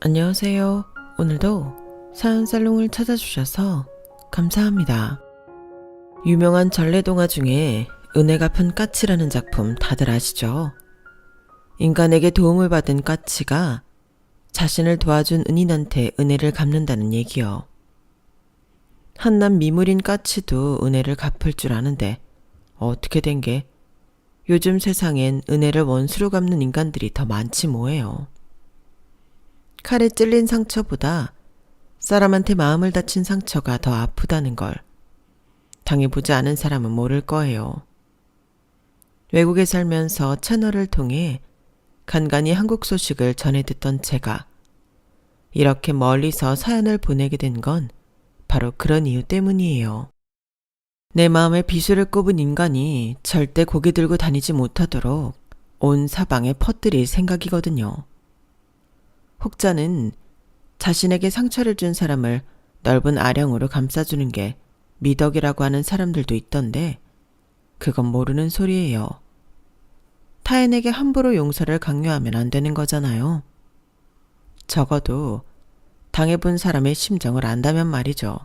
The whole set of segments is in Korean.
안녕하세요. 오늘도 사연살롱을 찾아주셔서 감사합니다. 유명한 전래동화 중에 은혜가 편 까치라는 작품 다들 아시죠? 인간에게 도움을 받은 까치가 자신을 도와준 은인한테 은혜를 갚는다는 얘기요. 한낱 미물인 까치도 은혜를 갚을 줄 아는데 어떻게 된 게 요즘 세상엔 은혜를 원수로 갚는 인간들이 더 많지 뭐예요. 칼에 찔린 상처보다 사람한테 마음을 다친 상처가 더 아프다는 걸 당해보지 않은 사람은 모를 거예요. 외국에 살면서 채널을 통해 간간히 한국 소식을 전해 듣던 제가 이렇게 멀리서 사연을 보내게 된 건 바로 그런 이유 때문이에요. 내 마음에 비수를 꼽은 인간이 절대 고개 들고 다니지 못하도록 온 사방에 퍼뜨릴 생각이거든요. 혹자는 자신에게 상처를 준 사람을 넓은 아령으로 감싸주는 게 미덕이라고 하는 사람들도 있던데 그건 모르는 소리예요. 타인에게 함부로 용서를 강요하면 안 되는 거잖아요. 적어도 당해본 사람의 심정을 안다면 말이죠.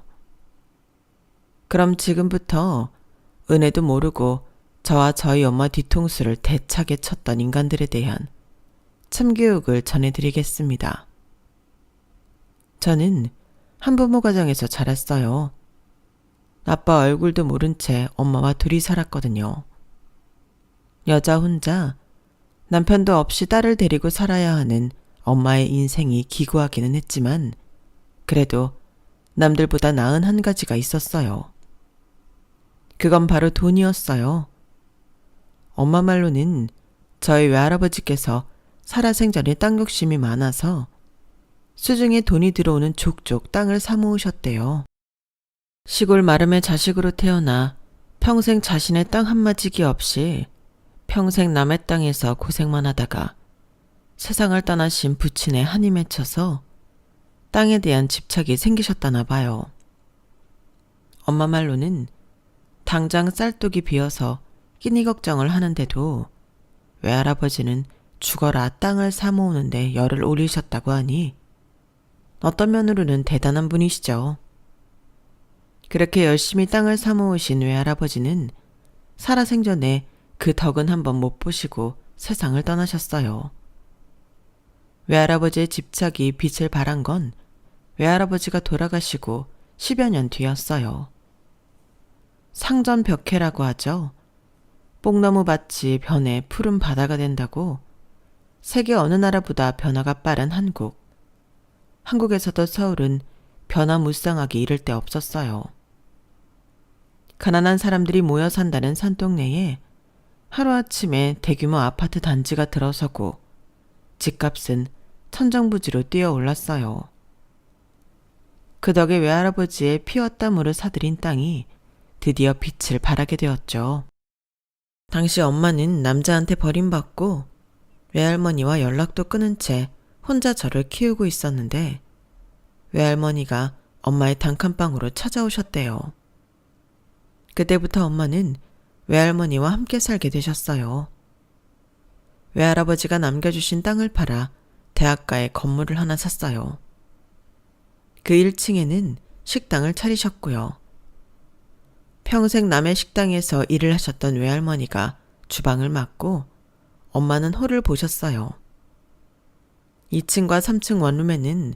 그럼 지금부터 은혜도 모르고 저와 저희 엄마 뒤통수를 대차게 쳤던 인간들에 대한 참교육을 전해드리겠습니다. 저는 한부모 가정에서 자랐어요. 아빠 얼굴도 모른 채 엄마와 둘이 살았거든요. 여자 혼자 남편도 없이 딸을 데리고 살아야 하는 엄마의 인생이 기구하기는 했지만 그래도 남들보다 나은 한 가지가 있었어요. 그건 바로 돈이었어요. 엄마 말로는 저희 외할아버지께서 살아생전에 땅 욕심이 많아서 수중에 돈이 들어오는 족족 땅을 사모으셨대요. 시골 마름의 자식으로 태어나 평생 자신의 땅 한마지기 없이 평생 남의 땅에서 고생만 하다가 세상을 떠나신 부친의 한이 맺혀서 땅에 대한 집착이 생기셨다나 봐요. 엄마 말로는 당장 쌀독이 비어서 끼니 걱정을 하는데도 외할아버지는 죽어라 땅을 사모으는데 열을 올리셨다고 하니 어떤 면으로는 대단한 분이시죠. 그렇게 열심히 땅을 사모으신 외할아버지는 살아생전에 그 덕은 한번 못 보시고 세상을 떠나셨어요. 외할아버지의 집착이 빛을 발한 건 외할아버지가 돌아가시고 10여 년 뒤였어요. 상전벽해라고 하죠. 뽕나무 밭이 변해 푸른 바다가 된다고 세계 어느 나라보다 변화가 빠른 한국. 한국에서도 서울은 변화무쌍하게 이를 데 없었어요. 가난한 사람들이 모여 산다는 산동네에 하루아침에 대규모 아파트 단지가 들어서고 집값은 천정부지로 뛰어올랐어요. 그 덕에 외할아버지의 피와 땀으로 사들인 땅이 드디어 빛을 발하게 되었죠. 당시 엄마는 남자한테 버림받고 외할머니와 연락도 끊은 채 혼자 저를 키우고 있었는데 외할머니가 엄마의 단칸방으로 찾아오셨대요. 그때부터 엄마는 외할머니와 함께 살게 되셨어요. 외할아버지가 남겨주신 땅을 팔아 대학가에 건물을 하나 샀어요. 그 1층에는 식당을 차리셨고요. 평생 남의 식당에서 일을 하셨던 외할머니가 주방을 맡고 엄마는 홀을 보셨어요. 2층과 3층 원룸에는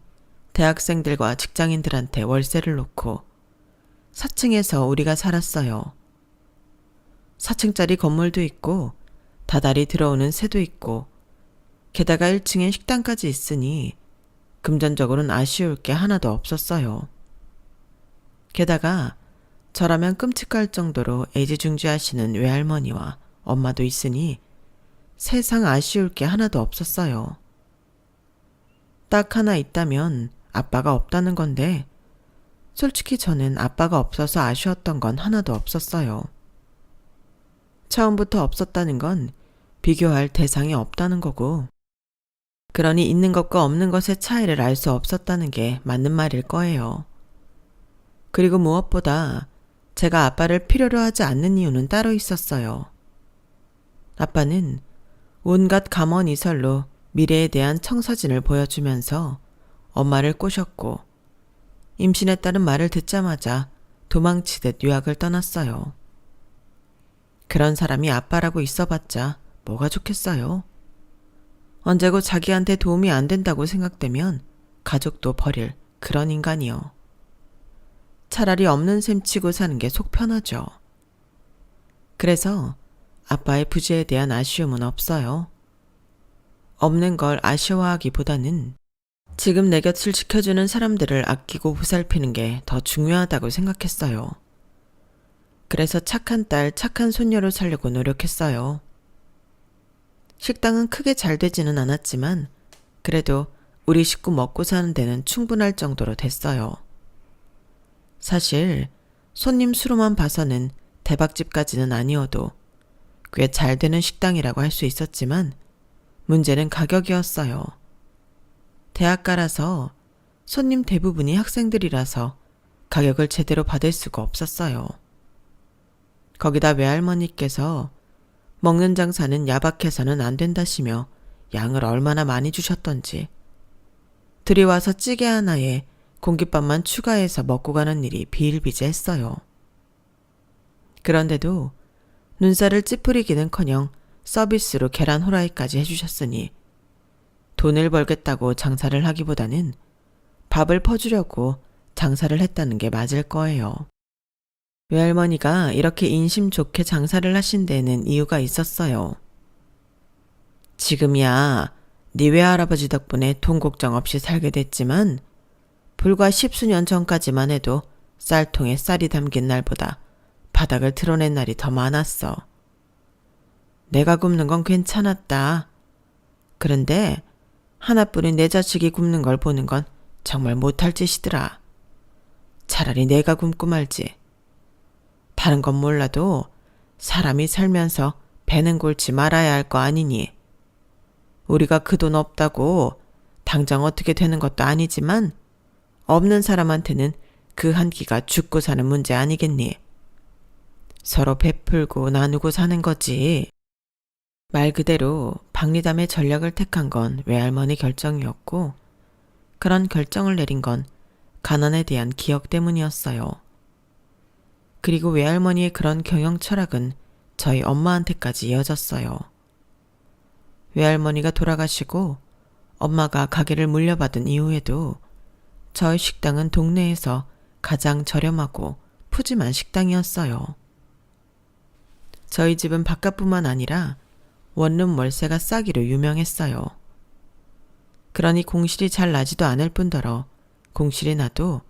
대학생들과 직장인들한테 월세를 놓고 4층에서 우리가 살았어요. 4층짜리 건물도 있고 다달이 들어오는 새도 있고 게다가 1층엔 식당까지 있으니 금전적으로는 아쉬울 게 하나도 없었어요. 게다가 저라면 끔찍할 정도로 애지중지하시는 외할머니와 엄마도 있으니 세상 아쉬울 게 하나도 없었어요. 딱 하나 있다면 아빠가 없다는 건데 솔직히 저는 아빠가 없어서 아쉬웠던 건 하나도 없었어요. 처음부터 없었다는 건 비교할 대상이 없다는 거고 그러니 있는 것과 없는 것의 차이를 알 수 없었다는 게 맞는 말일 거예요. 그리고 무엇보다 제가 아빠를 필요로 하지 않는 이유는 따로 있었어요. 아빠는 온갖 감언이설로 미래에 대한 청사진을 보여주면서 엄마를 꼬셨고 임신했다는 말을 듣자마자 도망치듯 유학을 떠났어요. 그런 사람이 아빠라고 있어봤자 뭐가 좋겠어요. 언제고 자기한테 도움이 안 된다고 생각되면 가족도 버릴 그런 인간이요. 차라리 없는 셈 치고 사는 게 속 편하죠. 그래서 아빠의 부재에 대한 아쉬움은 없어요. 없는 걸 아쉬워하기보다는 지금 내 곁을 지켜주는 사람들을 아끼고 보살피는 게 더 중요하다고 생각했어요. 그래서 착한 딸, 착한 손녀로 살려고 노력했어요. 식당은 크게 잘 되지는 않았지만 그래도 우리 식구 먹고 사는 데는 충분할 정도로 됐어요. 사실 손님 수로만 봐서는 대박집까지는 아니어도 꽤 잘 되는 식당이라고 할 수 있었지만 문제는 가격이었어요. 대학가라서 손님 대부분이 학생들이라서 가격을 제대로 받을 수가 없었어요. 거기다 외할머니께서 먹는 장사는 야박해서는 안 된다시며 양을 얼마나 많이 주셨던지 들이와서 찌개 하나에 공깃밥만 추가해서 먹고 가는 일이 비일비재했어요. 그런데도 눈살을 찌푸리기는커녕 서비스로 계란 후라이까지 해주셨으니 돈을 벌겠다고 장사를 하기보다는 밥을 퍼주려고 장사를 했다는 게 맞을 거예요. 외할머니가 이렇게 인심 좋게 장사를 하신 데는 이유가 있었어요. 지금이야 네 외할아버지 덕분에 돈 걱정 없이 살게 됐지만 불과 10수년 전까지만 해도 쌀통에 쌀이 담긴 날보다 바닥을 드러낸 날이 더 많았어. 내가 굶는 건 괜찮았다. 그런데 하나뿐인 내 자식이 굶는 걸 보는 건 정말 못할 짓이더라. 차라리 내가 굶고 말지. 다른 건 몰라도 사람이 살면서 배는 골치 말아야 할 거 아니니. 우리가 그 돈 없다고 당장 어떻게 되는 것도 아니지만 없는 사람한테는 그 한 끼가 죽고 사는 문제 아니겠니? 서로 베풀고 나누고 사는 거지. 말 그대로 박리담의 전략을 택한 건 외할머니 결정이었고 그런 결정을 내린 건 가난에 대한 기억 때문이었어요. 그리고 외할머니의 그런 경영 철학은 저희 엄마한테까지 이어졌어요. 외할머니가 돌아가시고 엄마가 가게를 물려받은 이후에도 저희 식당은 동네에서 가장 저렴하고 푸짐한 식당이었어요. 저희 집은 바깥뿐만 아니라 원룸 월세가 싸기로 유명했어요. 그러니 공실이 잘 나지도 않을 뿐더러 공실이 나도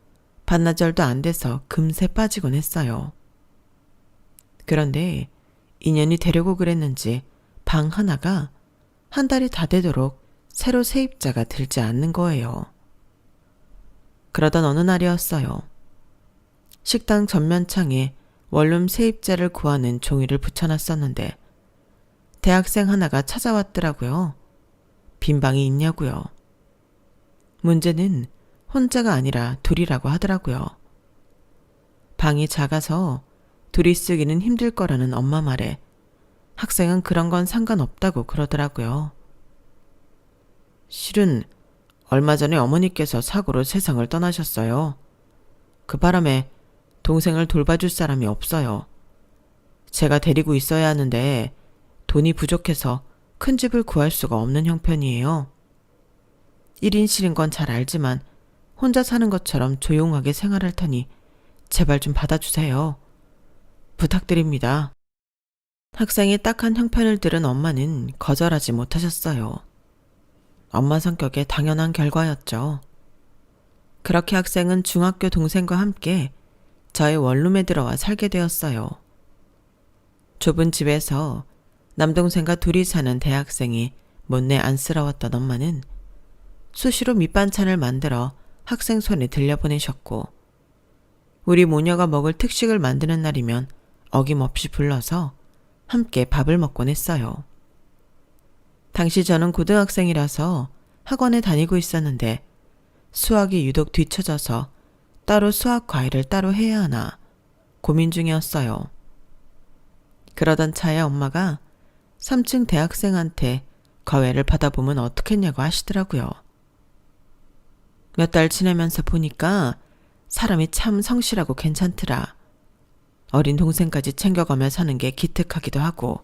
반나절도 안 돼서 금세 빠지곤 했어요. 그런데 인연이 되려고 그랬는지 방 하나가 한 달이 다 되도록 새로 세입자가 들지 않는 거예요. 그러던 어느 날이었어요. 식당 전면창에 원룸 세입자를 구하는 종이를 붙여놨었는데 대학생 하나가 찾아왔더라고요. 빈 방이 있냐고요. 문제는 혼자가 아니라 둘이라고 하더라고요. 방이 작아서 둘이 쓰기는 힘들 거라는 엄마 말에 학생은 그런 건 상관없다고 그러더라고요. 실은 얼마 전에 어머니께서 사고로 세상을 떠나셨어요. 그 바람에 동생을 돌봐줄 사람이 없어요. 제가 데리고 있어야 하는데 돈이 부족해서 큰 집을 구할 수가 없는 형편이에요. 1인실인 건 잘 알지만 혼자 사는 것처럼 조용하게 생활할 테니 제발 좀 받아주세요. 부탁드립니다. 학생이 딱한 형편을 들은 엄마는 거절하지 못하셨어요. 엄마 성격에 당연한 결과였죠. 그렇게 학생은 중학교 동생과 함께 저의 원룸에 들어와 살게 되었어요. 좁은 집에서 남동생과 둘이 사는 대학생이 못내 안쓰러웠던 엄마는 수시로 밑반찬을 만들어 학생 손에 들려보내셨고 우리 모녀가 먹을 특식을 만드는 날이면 어김없이 불러서 함께 밥을 먹곤 했어요. 당시 저는 고등학생이라서 학원에 다니고 있었는데 수학이 유독 뒤처져서 따로 수학 과외를 따로 해야 하나 고민 중이었어요. 그러던 차에 엄마가 3층 대학생한테 과외를 받아보면 어떻겠냐고 하시더라고요. 몇 달 지내면서 보니까 사람이 참 성실하고 괜찮더라. 어린 동생까지 챙겨가며 사는 게 기특하기도 하고.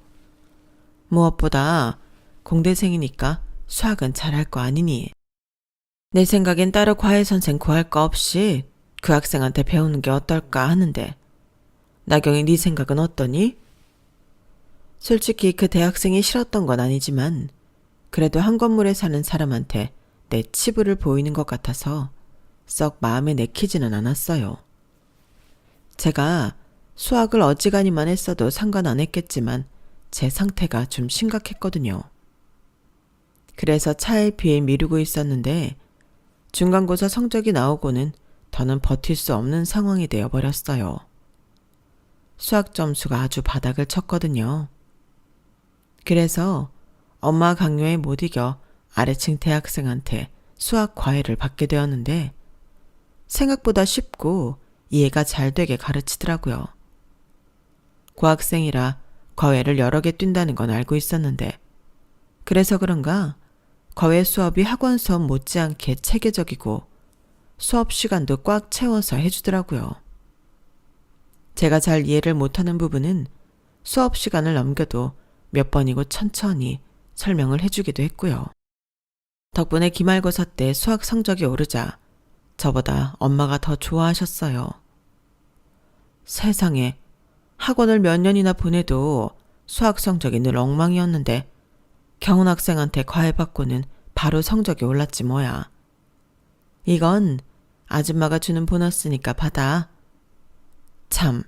무엇보다 공대생이니까 수학은 잘할 거 아니니. 내 생각엔 따로 과외 선생 구할 거 없이 그 학생한테 배우는 게 어떨까 하는데 나경이 네 생각은 어떠니? 솔직히 그 대학생이 싫었던 건 아니지만 그래도 한 건물에 사는 사람한테 내 치부를 보이는 것 같아서 썩 마음에 내키지는 않았어요. 제가 수학을 어지간히만 했어도 상관 안 했겠지만 제 상태가 좀 심각했거든요. 그래서 차에 비해 미루고 있었는데 중간고사 성적이 나오고는 더는 버틸 수 없는 상황이 되어버렸어요. 수학 점수가 아주 바닥을 쳤거든요. 그래서 엄마 강요에 못 이겨 아래층 대학생한테 수학 과외를 받게 되었는데 생각보다 쉽고 이해가 잘 되게 가르치더라고요. 고학생이라 과외를 여러 개 뛴다는 건 알고 있었는데 그래서 그런가 과외 수업이 학원 수업 못지않게 체계적이고 수업 시간도 꽉 채워서 해주더라고요. 제가 잘 이해를 못하는 부분은 수업 시간을 넘겨도 몇 번이고 천천히 설명을 해주기도 했고요. 덕분에 기말고사 때 수학 성적이 오르자 저보다 엄마가 더 좋아하셨어요. 세상에 학원을 몇 년이나 보내도 수학 성적이 늘 엉망이었는데 경훈 학생한테 과외받고는 바로 성적이 올랐지 뭐야. 이건 아줌마가 주는 보너스니까 받아. 참,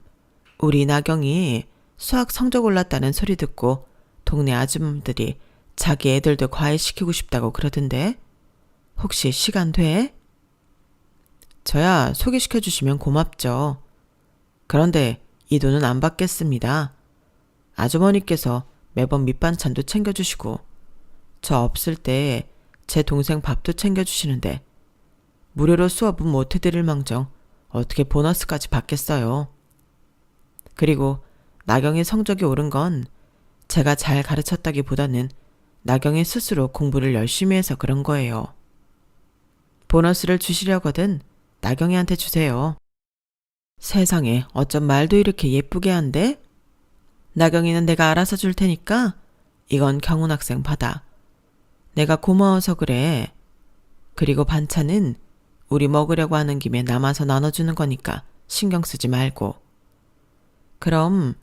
우리 나경이 수학 성적 올랐다는 소리 듣고 동네 아줌마들이 자기 애들도 과외시키고 싶다고 그러던데 혹시 시간 돼? 저야 소개시켜 주시면 고맙죠. 그런데 이 돈은 안 받겠습니다. 아주머니께서 매번 밑반찬도 챙겨주시고 저 없을 때 제 동생 밥도 챙겨주시는데 무료로 수업은 못 해드릴 망정 어떻게 보너스까지 받겠어요. 그리고 나경의 성적이 오른 건 제가 잘 가르쳤다기보다는 나경이 스스로 공부를 열심히 해서 그런 거예요. 보너스를 주시려거든 나경이한테 주세요. 세상에 어쩜 말도 이렇게 예쁘게 한대? 나경이는 내가 알아서 줄 테니까 이건 경훈 학생 받아. 내가 고마워서 그래. 그리고 반찬은 우리 먹으려고 하는 김에 남아서 나눠주는 거니까 신경 쓰지 말고. 그럼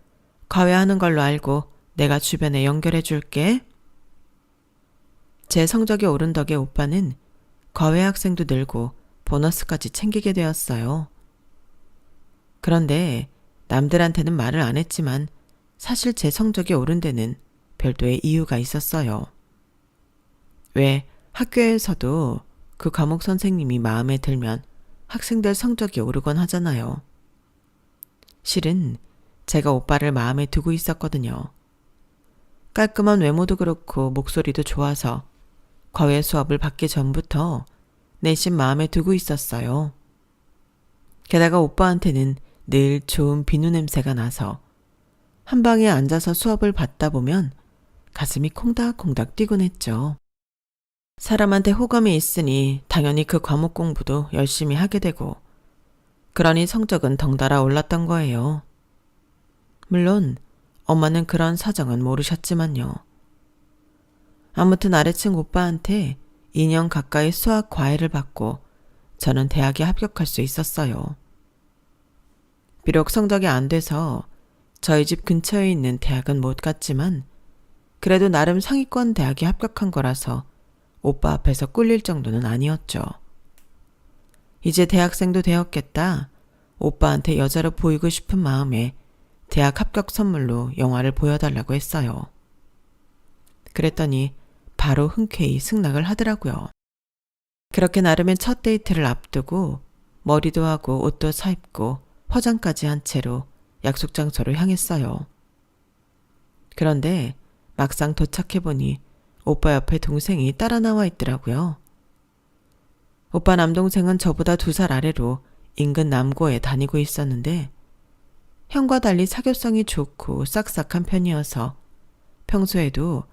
과외하는 걸로 알고 내가 주변에 연결해 줄게. 제 성적이 오른 덕에 오빠는 과외 학생도 늘고 보너스까지 챙기게 되었어요. 그런데 남들한테는 말을 안 했지만 사실 제 성적이 오른 데는 별도의 이유가 있었어요. 왜 학교에서도 그 과목 선생님이 마음에 들면 학생들 성적이 오르곤 하잖아요. 실은 제가 오빠를 마음에 두고 있었거든요. 깔끔한 외모도 그렇고 목소리도 좋아서 과외 수업을 받기 전부터 내심 마음에 두고 있었어요. 게다가 오빠한테는 늘 좋은 비누 냄새가 나서 한 방에 앉아서 수업을 받다 보면 가슴이 콩닥콩닥 뛰곤 했죠. 사람한테 호감이 있으니 당연히 그 과목 공부도 열심히 하게 되고 그러니 성적은 덩달아 올랐던 거예요. 물론 엄마는 그런 사정은 모르셨지만요. 아무튼 아래층 오빠한테 2년 가까이 수학 과외를 받고 저는 대학에 합격할 수 있었어요. 비록 성적이 안 돼서 저희 집 근처에 있는 대학은 못 갔지만 그래도 나름 상위권 대학에 합격한 거라서 오빠 앞에서 꿀릴 정도는 아니었죠. 이제 대학생도 되었겠다. 오빠한테 여자로 보이고 싶은 마음에 대학 합격 선물로 영화를 보여달라고 했어요. 그랬더니 바로 흔쾌히 승낙을 하더라고요. 그렇게 나름의 첫 데이트를 앞두고 머리도 하고 옷도 사입고 화장까지 한 채로 약속 장소로 향했어요. 그런데 막상 도착해보니 오빠 옆에 동생이 따라 나와 있더라고요. 오빠 남동생은 저보다 2살 아래로 인근 남고에 다니고 있었는데 형과 달리 사교성이 좋고 싹싹한 편이어서 평소에도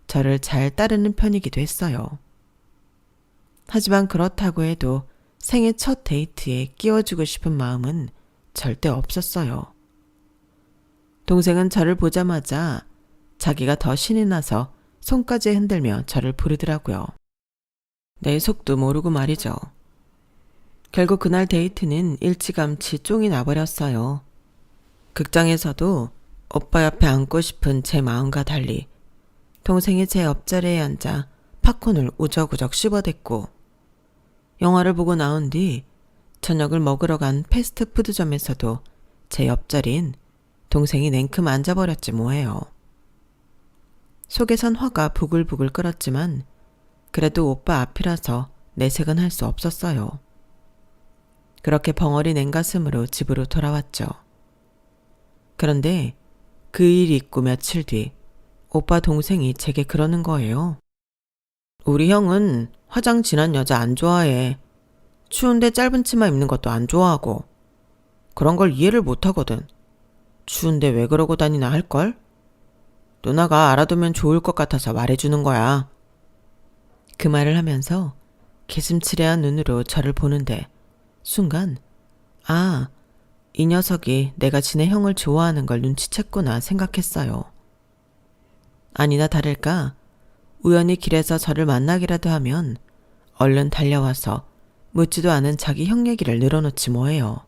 저를 잘 따르는 편이기도 했어요. 하지만 그렇다고 해도 생애 첫 데이트에 끼워주고 싶은 마음은 절대 없었어요. 동생은 저를 보자마자 자기가 더 신이 나서 손까지 흔들며 저를 부르더라고요. 내 속도 모르고 말이죠. 결국 그날 데이트는 일찌감치 쫑이 나버렸어요. 극장에서도 오빠 옆에 앉고 싶은 제 마음과 달리 동생이 제 옆자리에 앉아 팝콘을 우적우적 씹어댔고, 영화를 보고 나온 뒤 저녁을 먹으러 간 패스트푸드점에서도 제 옆자리인 동생이 냉큼 앉아버렸지 뭐예요. 속에선 화가 부글부글 끓었지만 그래도 오빠 앞이라서 내색은 할 수 없었어요. 그렇게 벙어리 냉가슴으로 집으로 돌아왔죠. 그런데 그 일이 있고 며칠 뒤 오빠 동생이 제게 그러는 거예요. 우리 형은 화장 진한 여자 안 좋아해. 추운데 짧은 치마 입는 것도 안 좋아하고. 그런 걸 이해를 못 하거든. 추운데 왜 그러고 다니나 할걸? 누나가 알아두면 좋을 것 같아서 말해주는 거야. 그 말을 하면서 개슴츠레한 눈으로 저를 보는데 순간 아, 이 녀석이 내가 지네 형을 좋아하는 걸 눈치챘구나 생각했어요. 아니나 다를까 우연히 길에서 저를 만나기라도 하면 얼른 달려와서 묻지도 않은 자기 형 얘기를 늘어놓지 뭐예요.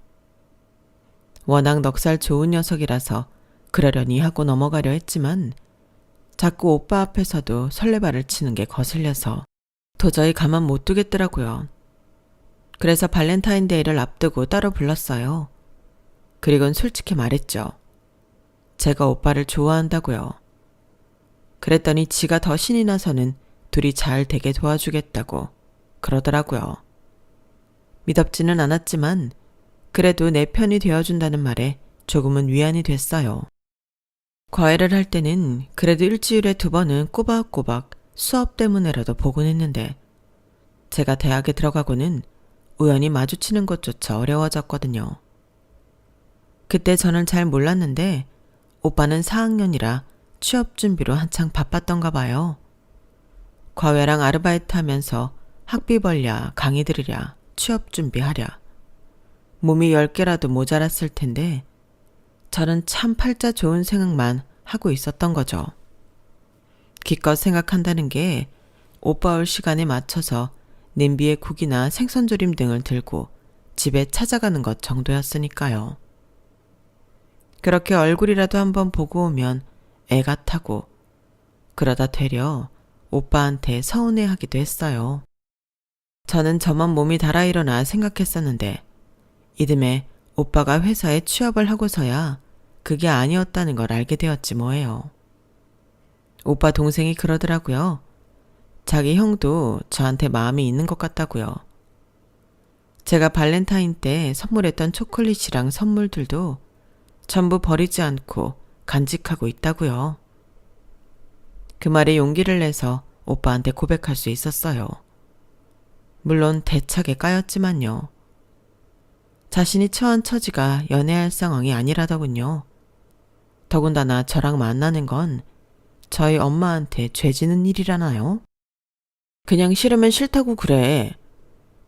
워낙 넉살 좋은 녀석이라서 그러려니 하고 넘어가려 했지만 자꾸 오빠 앞에서도 설레발을 치는 게 거슬려서 도저히 가만 못 두겠더라고요. 그래서 발렌타인데이를 앞두고 따로 불렀어요. 그리곤 솔직히 말했죠. 제가 오빠를 좋아한다고요. 그랬더니 지가 더 신이 나서는 둘이 잘 되게 도와주겠다고 그러더라고요. 미덥지는 않았지만 그래도 내 편이 되어준다는 말에 조금은 위안이 됐어요. 과외를 할 때는 그래도 일주일에 2번은 꼬박꼬박 수업 때문에라도 보곤 했는데 제가 대학에 들어가고는 우연히 마주치는 것조차 어려워졌거든요. 그때 저는 잘 몰랐는데 오빠는 4학년이라 취업 준비로 한창 바빴던가 봐요. 과외랑 아르바이트 하면서 학비 벌랴, 강의 들으랴, 취업 준비하랴. 몸이 10개라도 모자랐을 텐데 저는 참 팔자 좋은 생각만 하고 있었던 거죠. 기껏 생각한다는 게 오빠 올 시간에 맞춰서 냄비에 국이나 생선조림 등을 들고 집에 찾아가는 것 정도였으니까요. 그렇게 얼굴이라도 한번 보고 오면 애가 타고 그러다 되려 오빠한테 서운해하기도 했어요. 저는 저만 몸이 달아 일어나 생각했었는데 이듬해 오빠가 회사에 취업을 하고서야 그게 아니었다는 걸 알게 되었지 뭐예요. 오빠 동생이 그러더라고요. 자기 형도 저한테 마음이 있는 것 같다고요. 제가 발렌타인 때 선물했던 초콜릿이랑 선물들도 전부 버리지 않고 간직하고 있다고요. 그 말에 용기를 내서 오빠한테 고백할 수 있었어요. 물론 대차게 까였지만요. 자신이 처한 처지가 연애할 상황이 아니라더군요. 더군다나 저랑 만나는 건 저희 엄마한테 죄지는 일이라나요? 그냥 싫으면 싫다고 그래.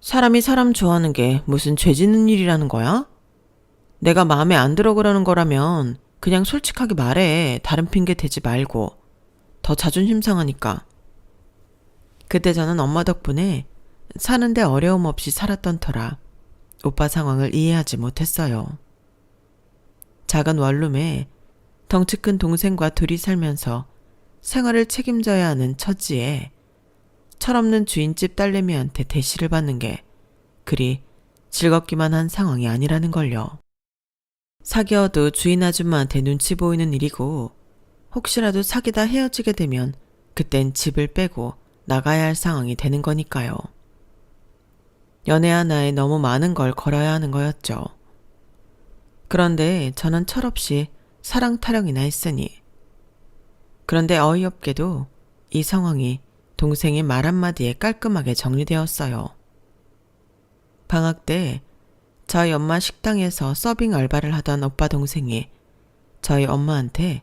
사람이 사람 좋아하는 게 무슨 죄지는 일이라는 거야? 내가 마음에 안 들어 그러는 거라면 그냥 솔직하게 말해. 다른 핑계 대지 말고. 더 자존심 상하니까. 그때 저는 엄마 덕분에 사는데 어려움 없이 살았던 터라 오빠 상황을 이해하지 못했어요. 작은 원룸에 덩치 큰 동생과 둘이 살면서 생활을 책임져야 하는 처지에 철없는 주인집 딸내미한테 대시를 받는 게 그리 즐겁기만 한 상황이 아니라는 걸요. 사귀어도 주인 아줌마한테 눈치 보이는 일이고 혹시라도 사귀다 헤어지게 되면 그땐 집을 빼고 나가야 할 상황이 되는 거니까요. 연애 하나에 너무 많은 걸 걸어야 하는 거였죠. 그런데 저는 철없이 사랑 타령이나 했으니. 그런데 어이없게도 이 상황이 동생의 말 한마디에 깔끔하게 정리되었어요. 방학 때 저희 엄마 식당에서 서빙 알바를 하던 오빠 동생이 저희 엄마한테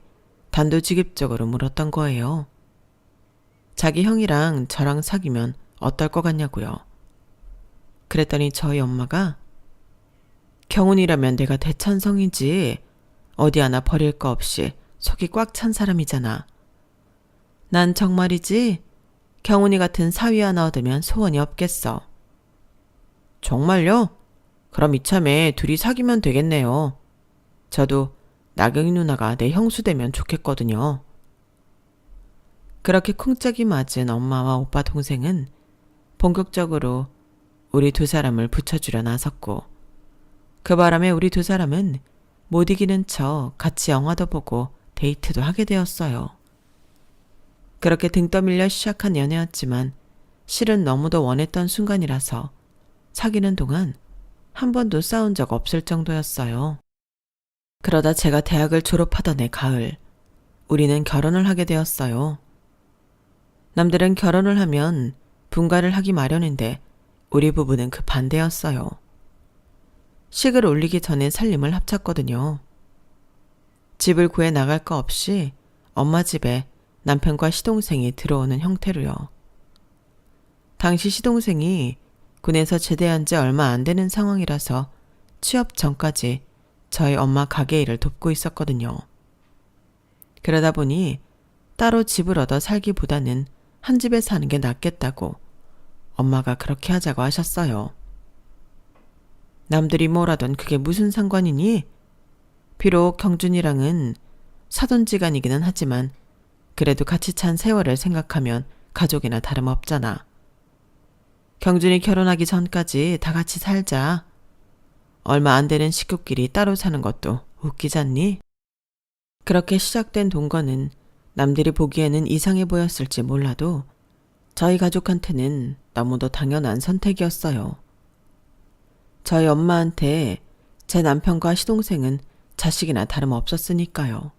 단도직입적으로 물었던 거예요. 자기 형이랑 저랑 사귀면 어떨 것 같냐고요. 그랬더니 저희 엄마가 경훈이라면 내가 대천성이지 어디 하나 버릴 거 없이 속이 꽉 찬 사람이잖아. 난 정말이지 경훈이 같은 사위 하나 얻으면 소원이 없겠어. 정말요? 그럼 이참에 둘이 사귀면 되겠네요. 저도 나경이 누나가 내 형수 되면 좋겠거든요. 그렇게 쿵짝이 맞은 엄마와 오빠 동생은 본격적으로 우리 두 사람을 붙여주려 나섰고, 그 바람에 우리 두 사람은 못 이기는 척 같이 영화도 보고 데이트도 하게 되었어요. 그렇게 등 떠밀려 시작한 연애였지만 실은 너무도 원했던 순간이라서 사귀는 동안 한 번도 싸운 적 없을 정도였어요. 그러다 제가 대학을 졸업하던 해 가을, 우리는 결혼을 하게 되었어요. 남들은 결혼을 하면 분가를 하기 마련인데 우리 부부는 그 반대였어요. 식을 올리기 전에 살림을 합쳤거든요. 집을 구해 나갈 거 없이 엄마 집에 남편과 시동생이 들어오는 형태로요. 당시 시동생이 군에서 제대한 지 얼마 안 되는 상황이라서 취업 전까지 저희 엄마 가게 일을 돕고 있었거든요. 그러다 보니 따로 집을 얻어 살기보다는 한 집에 사는 게 낫겠다고 엄마가 그렇게 하자고 하셨어요. 남들이 뭐라던 그게 무슨 상관이니? 비록 경준이랑은 사돈지간이기는 하지만 그래도 같이 찬 세월을 생각하면 가족이나 다름없잖아. 경준이 결혼하기 전까지 다 같이 살자. 얼마 안 되는 식구끼리 따로 사는 것도 웃기잖니? 그렇게 시작된 동거는 남들이 보기에는 이상해 보였을지 몰라도 저희 가족한테는 너무도 당연한 선택이었어요. 저희 엄마한테 제 남편과 시동생은 자식이나 다름없었으니까요.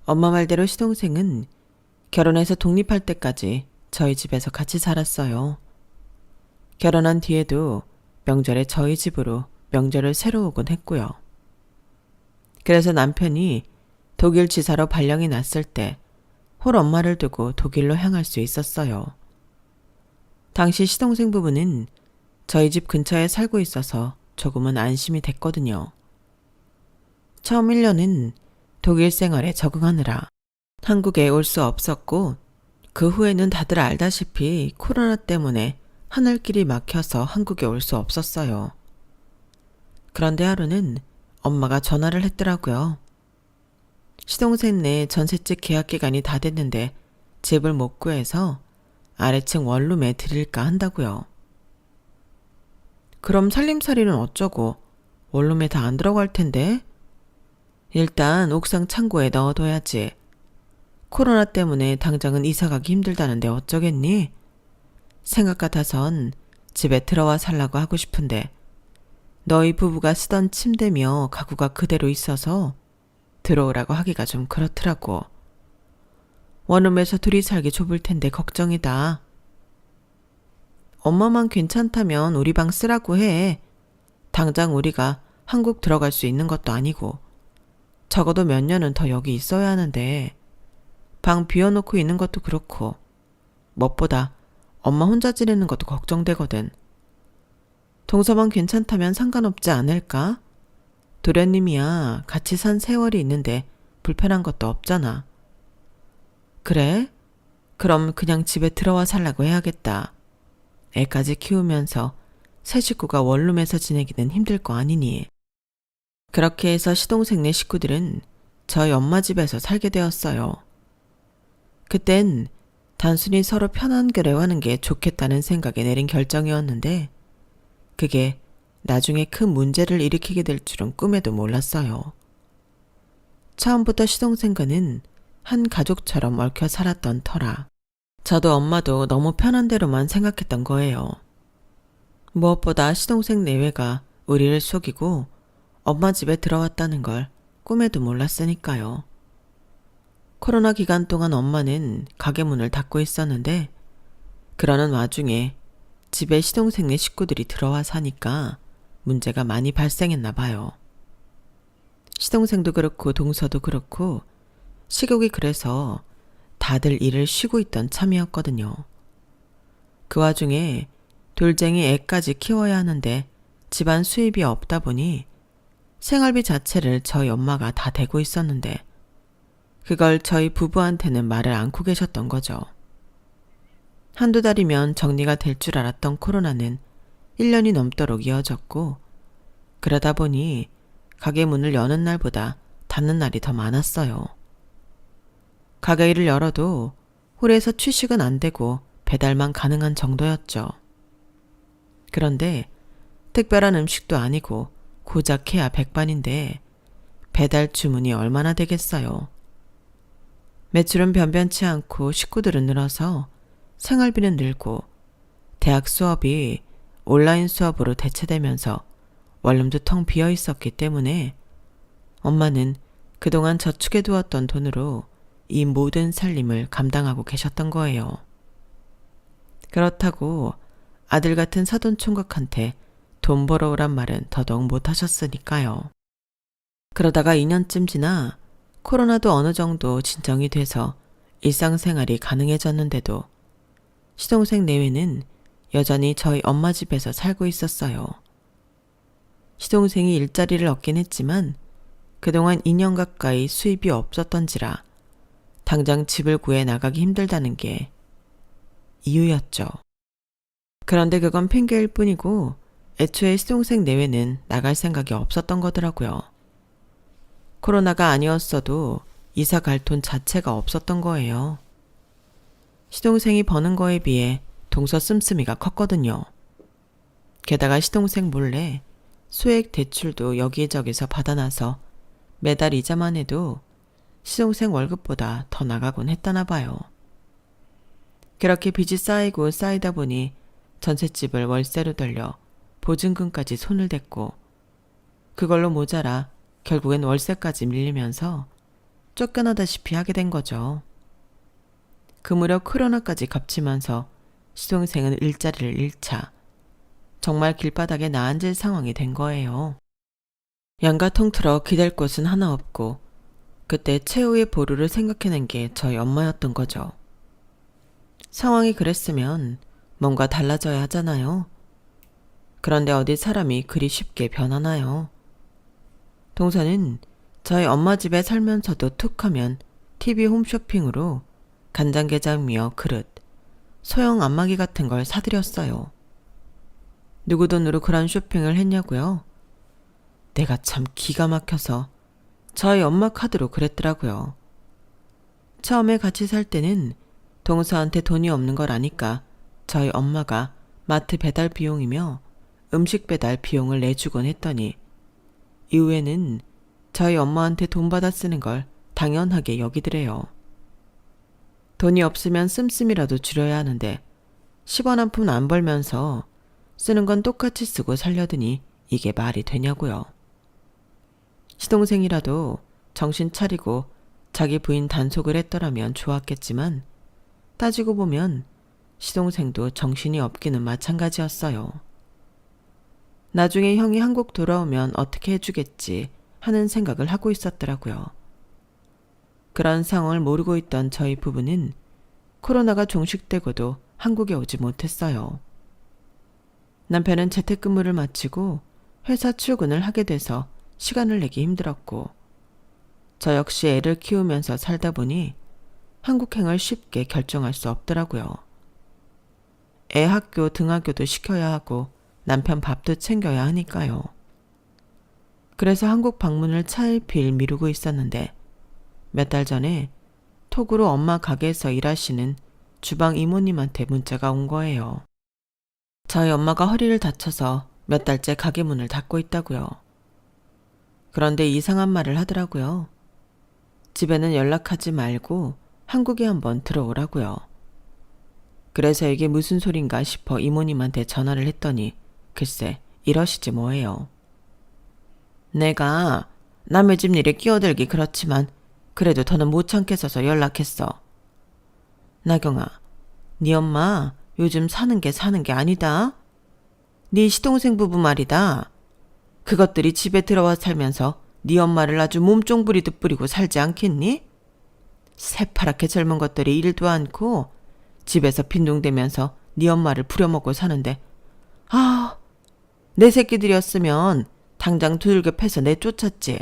엄마 말대로 시동생은 결혼해서 독립할 때까지 저희 집에서 같이 살았어요. 결혼한 뒤에도 명절에 저희 집으로 명절을 새로 오곤 했고요. 그래서 남편이 독일 지사로 발령이 났을 때 홀 엄마를 두고 독일로 향할 수 있었어요. 당시 시동생 부부는 저희 집 근처에 살고 있어서 조금은 안심이 됐거든요. 처음 1년은 독일 생활에 적응하느라 한국에 올 수 없었고, 그 후에는 다들 알다시피 코로나 때문에 하늘길이 막혀서 한국에 올 수 없었어요. 그런데 하루는 엄마가 전화를 했더라고요. 시동생네 전셋집 계약 기간이 다 됐는데 집을 못 구해서 아래층 원룸에 드릴까 한다고요. 그럼 살림살이는 어쩌고? 원룸에 다 안 들어갈 텐데? 일단 옥상 창고에 넣어둬야지. 코로나 때문에 당장은 이사가기 힘들다는데 어쩌겠니? 생각 같아선 집에 들어와 살라고 하고 싶은데 너희 부부가 쓰던 침대며 가구가 그대로 있어서 들어오라고 하기가 좀 그렇더라고. 원룸에서 둘이 살기 좁을 텐데 걱정이다. 엄마만 괜찮다면 우리 방 쓰라고 해. 당장 우리가 한국 들어갈 수 있는 것도 아니고 적어도 몇 년은 더 여기 있어야 하는데 방 비워놓고 있는 것도 그렇고 무엇보다 엄마 혼자 지내는 것도 걱정되거든. 동서만 괜찮다면 상관없지 않을까? 도련님이야 같이 산 세월이 있는데 불편한 것도 없잖아. 그래? 그럼 그냥 집에 들어와 살라고 해야겠다. 애까지 키우면서 새 식구가 원룸에서 지내기는 힘들 거 아니니. 그렇게 해서 시동생네 식구들은 저희 엄마 집에서 살게 되었어요. 그땐 단순히 서로 편한 거래하는 게 좋겠다는 생각에 내린 결정이었는데 그게 나중에 큰 문제를 일으키게 될 줄은 꿈에도 몰랐어요. 처음부터 시동생과는 한 가족처럼 얽혀 살았던 터라 저도 엄마도 너무 편한 대로만 생각했던 거예요. 무엇보다 시동생 내외가 우리를 속이고 엄마 집에 들어왔다는 걸 꿈에도 몰랐으니까요. 코로나 기간 동안 엄마는 가게 문을 닫고 있었는데 그러는 와중에 집에 시동생네 식구들이 들어와 사니까 문제가 많이 발생했나 봐요. 시동생도 그렇고 동서도 그렇고 시국이 그래서 다들 일을 쉬고 있던 참이었거든요. 그 와중에 돌쟁이 애까지 키워야 하는데 집안 수입이 없다 보니 생활비 자체를 저희 엄마가 다 대고 있었는데 그걸 저희 부부한테는 말을 않고 계셨던 거죠. 한두 달이면 정리가 될 줄 알았던 코로나는 1년이 넘도록 이어졌고 그러다 보니 가게 문을 여는 날보다 닫는 날이 더 많았어요. 가게를 열어도 홀에서 취식은 안 되고 배달만 가능한 정도였죠. 그런데 특별한 음식도 아니고 고작 해야 백반인데 배달 주문이 얼마나 되겠어요. 매출은 변변치 않고 식구들은 늘어서 생활비는 늘고 대학 수업이 온라인 수업으로 대체되면서 원룸도 텅 비어 있었기 때문에 엄마는 그동안 저축해 두었던 돈으로 이 모든 살림을 감당하고 계셨던 거예요. 그렇다고 아들 같은 사돈총각한테 돈 벌어오란 말은 더더욱 못하셨으니까요. 그러다가 2년쯤 지나 코로나도 어느 정도 진정이 돼서 일상생활이 가능해졌는데도 시동생 내외는 여전히 저희 엄마 집에서 살고 있었어요. 시동생이 일자리를 얻긴 했지만 그동안 2년 가까이 수입이 없었던지라 당장 집을 구해 나가기 힘들다는 게 이유였죠. 그런데 그건 핑계일 뿐이고 애초에 시동생 내외는 나갈 생각이 없었던 거더라고요. 코로나가 아니었어도 이사 갈 돈 자체가 없었던 거예요. 시동생이 버는 거에 비해 동서 씀씀이가 컸거든요. 게다가 시동생 몰래 소액 대출도 여기저기서 받아놔서 매달 이자만 해도 시동생 월급보다 더 나가곤 했다나 봐요. 그렇게 빚이 쌓이고 쌓이다 보니 전셋집을 월세로 돌려 보증금까지 손을 댔고 그걸로 모자라 결국엔 월세까지 밀리면서 쫓겨나다시피 하게 된 거죠. 그 무렵 코로나까지 겹치면서 시동생은 일자리를 잃자 정말 길바닥에 나앉을 상황이 된 거예요. 양가 통틀어 기댈 곳은 하나 없고 그때 최후의 보루를 생각해낸 게 저희 엄마였던 거죠. 상황이 그랬으면 뭔가 달라져야 하잖아요. 그런데 어디 사람이 그리 쉽게 변하나요? 동서는 저희 엄마 집에 살면서도 툭하면 TV 홈쇼핑으로 간장게장며 그릇, 소형 안마기 같은 걸 사드렸어요. 누구 돈으로 그런 쇼핑을 했냐고요? 내가 참 기가 막혀서 저희 엄마 카드로 그랬더라고요. 처음에 같이 살 때는 동서한테 돈이 없는 걸 아니까 저희 엄마가 마트 배달 비용이며 음식 배달 비용을 내주곤 했더니 이후에는 저희 엄마한테 돈 받아 쓰는 걸 당연하게 여기더래요. 돈이 없으면 씀씀이라도 줄여야 하는데 10원 한 푼 안 벌면서 쓰는 건 똑같이 쓰고 살려더니 이게 말이 되냐고요. 시동생이라도 정신 차리고 자기 부인 단속을 했더라면 좋았겠지만 따지고 보면 시동생도 정신이 없기는 마찬가지였어요. 나중에 형이 한국 돌아오면 어떻게 해주겠지 하는 생각을 하고 있었더라고요. 그런 상황을 모르고 있던 저희 부부는 코로나가 종식되고도 한국에 오지 못했어요. 남편은 재택근무를 마치고 회사 출근을 하게 돼서 시간을 내기 힘들었고 저 역시 애를 키우면서 살다 보니 한국행을 쉽게 결정할 수 없더라고요. 애 학교 등하교도 시켜야 하고 남편 밥도 챙겨야 하니까요. 그래서 한국 방문을 차일피일 미루고 있었는데 몇 달 전에 톡으로 엄마 가게에서 일하시는 주방 이모님한테 문자가 온 거예요. 저희 엄마가 허리를 다쳐서 몇 달째 가게 문을 닫고 있다고요. 그런데 이상한 말을 하더라고요. 집에는 연락하지 말고 한국에 한번 들어오라고요. 그래서 이게 무슨 소린가 싶어 이모님한테 전화를 했더니 글쎄 이러시지 뭐예요. 내가 남의 집 일에 끼어들기 그렇지만 그래도 더는 못 참겠어서 연락했어. 나경아, 네 엄마 요즘 사는 게 아니다. 네 시동생 부부 말이다. 그것들이 집에 들어와 살면서 네 엄마를 아주 몸종 부리듯 부리고 살지 않겠니? 새파랗게 젊은 것들이 일도 않고 집에서 빈둥대면서 네 엄마를 부려먹고 사는데 아, 내 새끼들이었으면 당장 두들겨 패서 내쫓았지.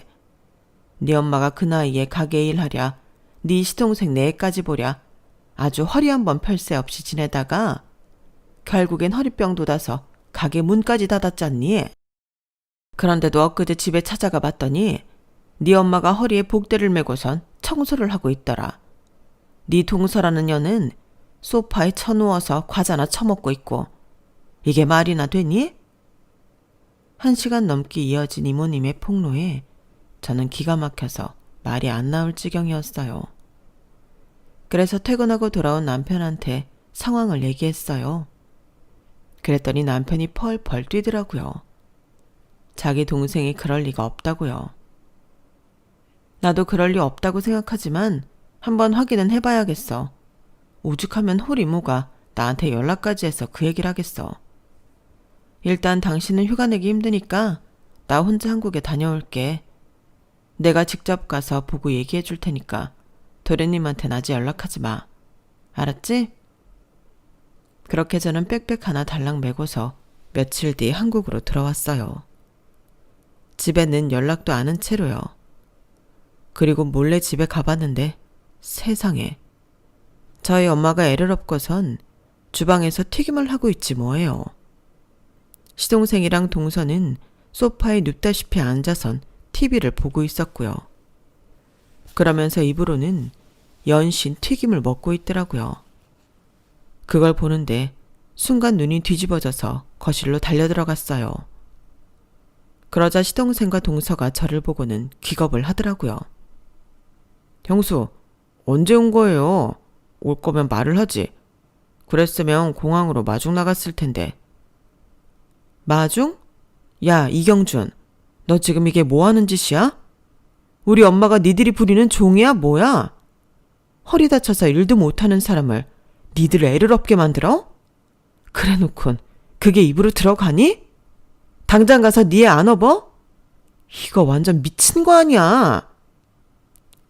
네 엄마가 그 나이에 가게 일하랴, 네 시동생 내 애까지 보랴, 아주 허리 한번 펼 새 없이 지내다가 결국엔 허리병 돋아서 가게 문까지 닫았잖니. 그런데도 엊그제 집에 찾아가 봤더니 네 엄마가 허리에 복대를 메고선 청소를 하고 있더라. 네 동서라는 년은 소파에 쳐누워서 과자나 처먹고 있고, 이게 말이나 되니? 1시간 넘게 이어진 이모님의 폭로에 저는 기가 막혀서 말이 안 나올 지경이었어요. 그래서 퇴근하고 돌아온 남편한테 상황을 얘기했어요. 그랬더니 남편이 펄펄 뛰더라고요. 자기 동생이 그럴 리가 없다고요. 나도 그럴 리 없다고 생각하지만 한번 확인은 해봐야겠어. 오죽하면 홀이모가 나한테 연락까지 해서 그 얘기를 하겠어. 일단 당신은 휴가 내기 힘드니까 나 혼자 한국에 다녀올게. 내가 직접 가서 보고 얘기해 줄 테니까 도련님한테는 아직 연락하지 마. 알았지? 그렇게 저는 백팩 하나 달랑 메고서 며칠 뒤 한국으로 들어왔어요. 집에는 연락도 안 한 채로요. 그리고 몰래 집에 가봤는데 세상에, 저희 엄마가 애를 업고선 주방에서 튀김을 하고 있지 뭐예요. 시동생이랑 동서는 소파에 눕다시피 앉아선 TV를 보고 있었고요. 그러면서 입으로는 연신 튀김을 먹고 있더라고요. 그걸 보는데 순간 눈이 뒤집어져서 거실로 달려들어갔어요. 그러자 시동생과 동서가 저를 보고는 기겁을 하더라고요. 형수, 언제 온 거예요? 올 거면 말을 하지. 그랬으면 공항으로 마중 나갔을 텐데. 마중? 야, 이경준, 너 지금 이게 뭐 하는 짓이야? 우리 엄마가 니들이 부리는 종이야 뭐야? 허리 다쳐서 일도 못하는 사람을 니들 애를 없게 만들어? 그래놓곤 그게 입으로 들어가니? 당장 가서 니 애 안 업어? 이거 완전 미친 거 아니야.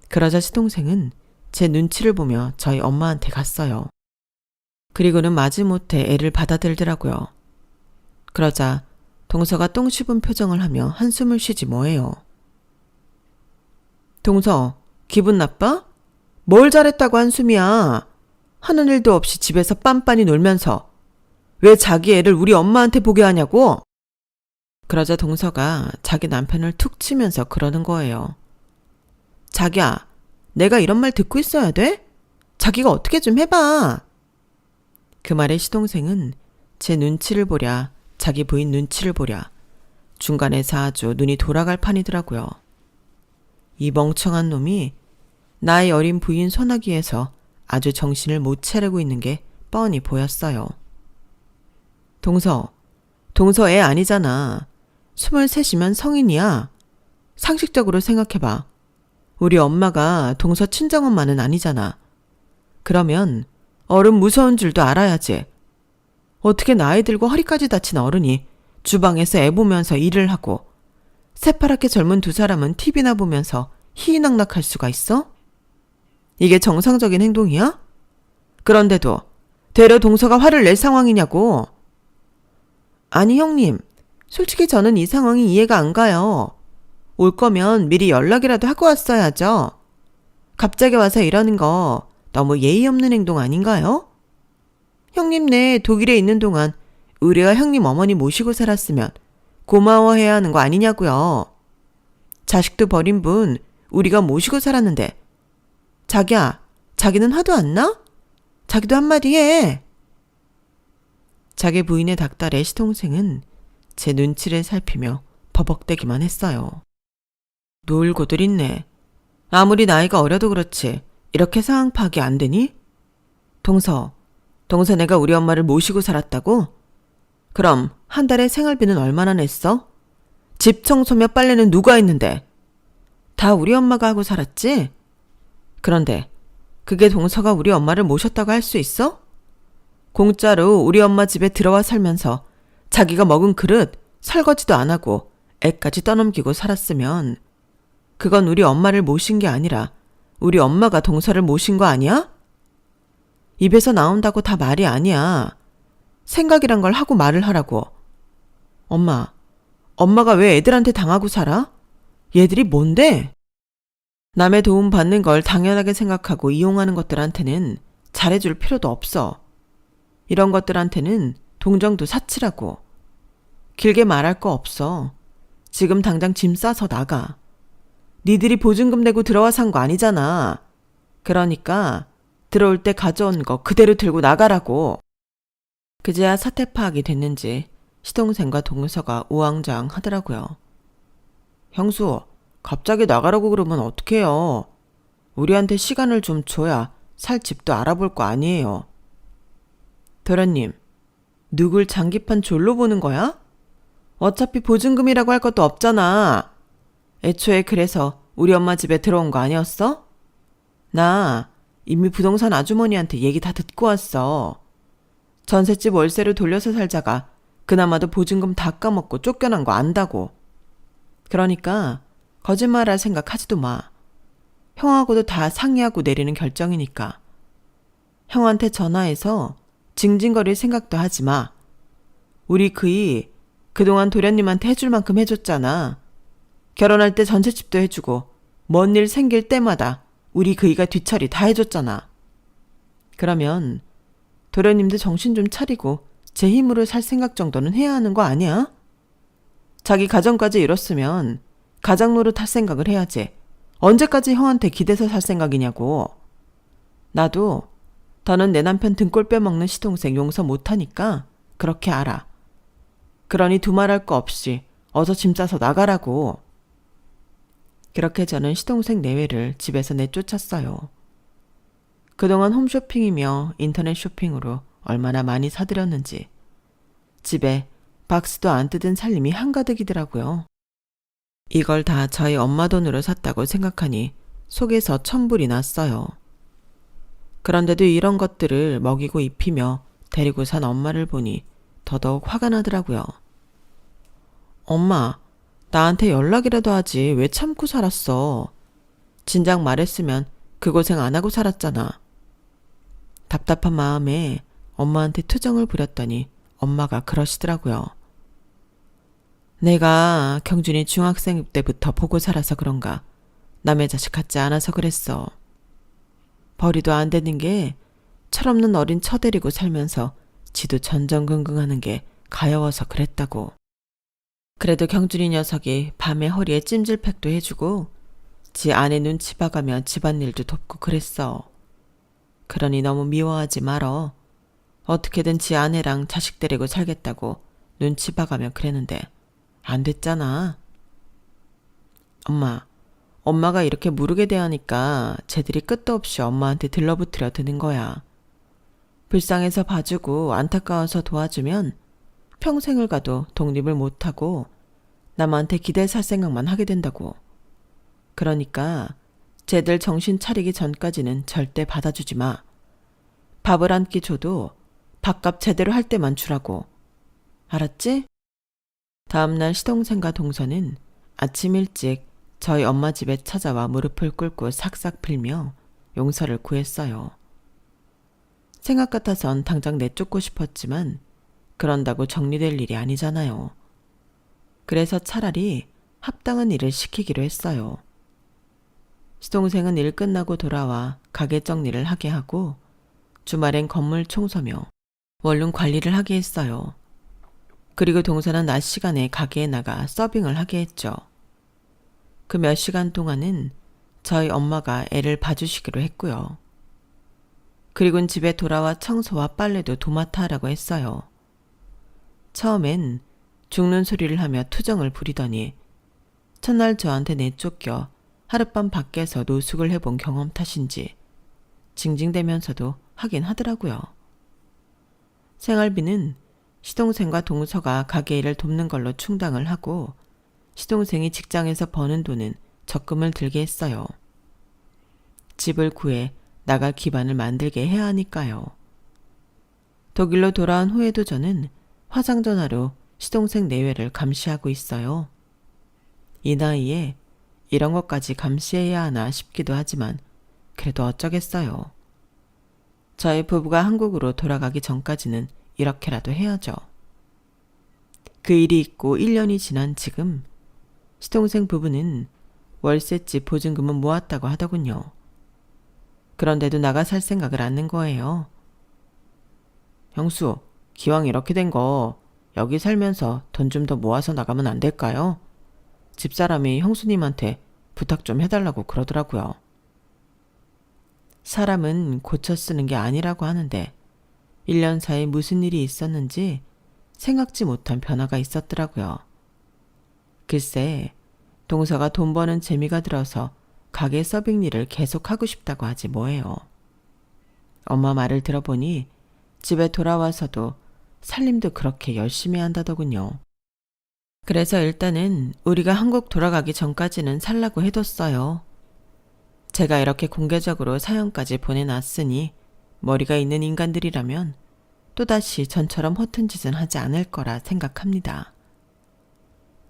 그러자 시동생은 제 눈치를 보며 저희 엄마한테 갔어요. 그리고는 마지못해 애를 받아들더라고요. 그러자 동서가 똥 씹은 표정을 하며 한숨을 쉬지 뭐예요. 동서, 기분 나빠? 뭘 잘했다고 한숨이야. 하는 일도 없이 집에서 빤빤히 놀면서 왜 자기 애를 우리 엄마한테 보게 하냐고? 그러자 동서가 자기 남편을 툭 치면서 그러는 거예요. 자기야, 내가 이런 말 듣고 있어야 돼? 자기가 어떻게 좀 해봐. 그 말에 시동생은 제 눈치를 보랴, 자기 부인 눈치를 보랴, 중간에서 아주 눈이 돌아갈 판이더라고요. 이 멍청한 놈이 나의 어린 부인 손아귀에서 아주 정신을 못 차리고 있는 게 뻔히 보였어요. 동서 애 아니잖아. 23이면 성인이야. 상식적으로 생각해봐. 우리 엄마가 동서 친정엄마는 아니잖아. 그러면 어른 무서운 줄도 알아야지. 어떻게 나이 들고 허리까지 다친 어른이 주방에서 애 보면서 일을 하고 새파랗게 젊은 두 사람은 TV나 보면서 희희낙낙할 수가 있어? 이게 정상적인 행동이야? 그런데도 되려 동서가 화를 낼 상황이냐고. 아니 형님, 솔직히 저는 이 상황이 이해가 안 가요. 올 거면 미리 연락이라도 하고 왔어야죠. 갑자기 와서 이러는 거 너무 예의 없는 행동 아닌가요? 형님네 독일에 있는 동안 우리가 형님 어머니 모시고 살았으면 고마워해야 하는 거 아니냐고요. 자식도 버린 분 우리가 모시고 살았는데. 자기야, 자기는 화도 안 나? 자기도 한마디 해. 자기 부인의 닥달에 시동생은 제 눈치를 살피며 버벅대기만 했어요. 놀고들 있네. 아무리 나이가 어려도 그렇지 이렇게 상황 파악이 안 되니? 동서 내가 우리 엄마를 모시고 살았다고? 그럼 한 달에 생활비는 얼마나 냈어? 집 청소며 빨래는 누가 했는데? 다 우리 엄마가 하고 살았지? 그런데 그게 동서가 우리 엄마를 모셨다고 할 수 있어? 공짜로 우리 엄마 집에 들어와 살면서 자기가 먹은 그릇 설거지도 안 하고 애까지 떠넘기고 살았으면 그건 우리 엄마를 모신 게 아니라 우리 엄마가 동서를 모신 거 아니야? 입에서 나온다고 다 말이 아니야. 생각이란 걸 하고 말을 하라고. 엄마가 왜 애들한테 당하고 살아? 얘들이 뭔데? 남의 도움 받는 걸 당연하게 생각하고 이용하는 것들한테는 잘해줄 필요도 없어. 이런 것들한테는 동정도 사치라고. 길게 말할 거 없어. 지금 당장 짐 싸서 나가. 니들이 보증금 내고 들어와 산 거 아니잖아. 그러니까 들어올 때 가져온 거 그대로 들고 나가라고. 그제야 사태 파악이 됐는지 시동생과 동서가 우왕좌왕 하더라고요. 형수, 갑자기 나가라고 그러면 어떡해요. 우리한테 시간을 좀 줘야 살 집도 알아볼 거 아니에요. 도련님, 누굴 장기판 졸로 보는 거야? 어차피 보증금이라고 할 것도 없잖아. 애초에 그래서 우리 엄마 집에 들어온 거 아니었어? 나 이미 부동산 아주머니한테 얘기 다 듣고 왔어. 전셋집 월세로 돌려서 살자가 그나마도 보증금 다 까먹고 쫓겨난 거 안다고. 그러니까 거짓말할 생각 하지도 마. 형하고도 다 상의하고 내리는 결정이니까. 형한테 전화해서 징징거릴 생각도 하지 마. 우리 그이 그동안 도련님한테 해줄 만큼 해줬잖아. 결혼할 때 전셋집도 해주고 뭔 일 생길 때마다 우리 그이가 뒤처리 다 해줬잖아. 그러면 도련님도 정신 좀 차리고 제 힘으로 살 생각 정도는 해야 하는 거 아니야? 자기 가정까지 이뤘으면 가장 노릇 할 생각을 해야지. 언제까지 형한테 기대서 살 생각이냐고. 나도 더는 내 남편 등골 빼먹는 시동생 용서 못하니까 그렇게 알아. 그러니 두말할 거 없이 어서 짐 싸서 나가라고. 그렇게 저는 시동생 내외를 집에서 내쫓았어요. 그동안 홈쇼핑이며 인터넷 쇼핑으로 얼마나 많이 사들였는지 집에 박스도 안 뜯은 살림이 한가득이더라고요. 이걸 다 저희 엄마 돈으로 샀다고 생각하니 속에서 천불이 났어요. 그런데도 이런 것들을 먹이고 입히며 데리고 산 엄마를 보니 더더욱 화가 나더라고요. 엄마, 나한테 연락이라도 하지 왜 참고 살았어? 진작 말했으면 그 고생 안 하고 살았잖아. 답답한 마음에 엄마한테 투정을 부렸더니 엄마가 그러시더라고요. 내가 경준이 중학생 때부터 보고 살아서 그런가 남의 자식 같지 않아서 그랬어. 벌이도 안 되는 게 철없는 어린 처 데리고 살면서 지도 전전긍긍하는 게 가여워서 그랬다고. 그래도 경준이 녀석이 밤에 허리에 찜질팩도 해주고 지 아내 눈치 봐가며 집안일도 돕고 그랬어. 그러니 너무 미워하지 말어. 어떻게든 지 아내랑 자식 데리고 살겠다고 눈치 봐가며 그랬는데 안 됐잖아. 엄마가 이렇게 무르게 대하니까 쟤들이 끝도 없이 엄마한테 들러붙으려 드는 거야. 불쌍해서 봐주고 안타까워서 도와주면 평생을 가도 독립을 못하고 남한테 기대 살 생각만 하게 된다고. 그러니까 쟤들 정신 차리기 전까지는 절대 받아주지 마. 밥을 한 끼 줘도 밥값 제대로 할 때만 주라고. 알았지? 다음날 시동생과 동서는 아침 일찍 저희 엄마 집에 찾아와 무릎을 꿇고 삭삭 빌며 용서를 구했어요. 생각 같아선 당장 내쫓고 싶었지만 그런다고 정리될 일이 아니잖아요. 그래서 차라리 합당한 일을 시키기로 했어요. 시동생은 일 끝나고 돌아와 가게 정리를 하게 하고 주말엔 건물 청소며 원룸 관리를 하게 했어요. 그리고 동서는 낮 시간에 가게에 나가 서빙을 하게 했죠. 그 몇 시간 동안은 저희 엄마가 애를 봐주시기로 했고요. 그리고는 집에 돌아와 청소와 빨래도 도맡아 하라고 했어요. 처음엔 죽는 소리를 하며 투정을 부리더니 첫날 저한테 내쫓겨 하룻밤 밖에서 노숙을 해본 경험 탓인지 징징대면서도 하긴 하더라고요. 생활비는 시동생과 동서가 가게 일을 돕는 걸로 충당을 하고 시동생이 직장에서 버는 돈은 적금을 들게 했어요. 집을 구해 나갈 기반을 만들게 해야 하니까요. 독일로 돌아온 후에도 저는 화상 전화로 시동생 내외를 감시하고 있어요. 이 나이에 이런 것까지 감시해야 하나 싶기도 하지만 그래도 어쩌겠어요. 저희 부부가 한국으로 돌아가기 전까지는 이렇게라도 해야죠. 그 일이 있고 1년이 지난 지금 시동생 부부는 월세집 보증금은 모았다고 하더군요. 그런데도 나가 살 생각을 않는 거예요. 형수, 기왕 이렇게 된 거 여기 살면서 돈 좀 더 모아서 나가면 안 될까요? 집사람이 형수님한테 부탁 좀 해달라고 그러더라고요. 사람은 고쳐 쓰는 게 아니라고 하는데 1년 사이 무슨 일이 있었는지 생각지 못한 변화가 있었더라고요. 글쎄, 동서가 돈 버는 재미가 들어서 가게 서빙 일을 계속하고 싶다고 하지 뭐예요. 엄마 말을 들어보니 집에 돌아와서도 살림도 그렇게 열심히 한다더군요. 그래서 일단은 우리가 한국 돌아가기 전까지는 살라고 해뒀어요. 제가 이렇게 공개적으로 사연까지 보내놨으니 머리가 있는 인간들이라면 또다시 전처럼 허튼 짓은 하지 않을 거라 생각합니다.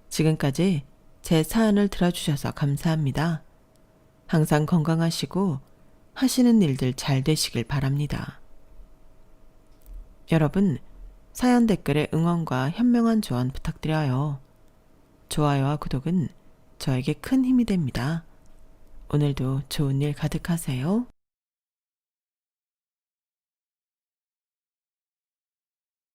지금까지 제 사연을 들어주셔서 감사합니다. 항상 건강하시고 하시는 일들 잘 되시길 바랍니다. 여러분, 사연 댓글에 응원과 현명한 조언 부탁드려요. 좋아요와 구독은 저에게 큰 힘이 됩니다. 오늘도 좋은 일 가득하세요.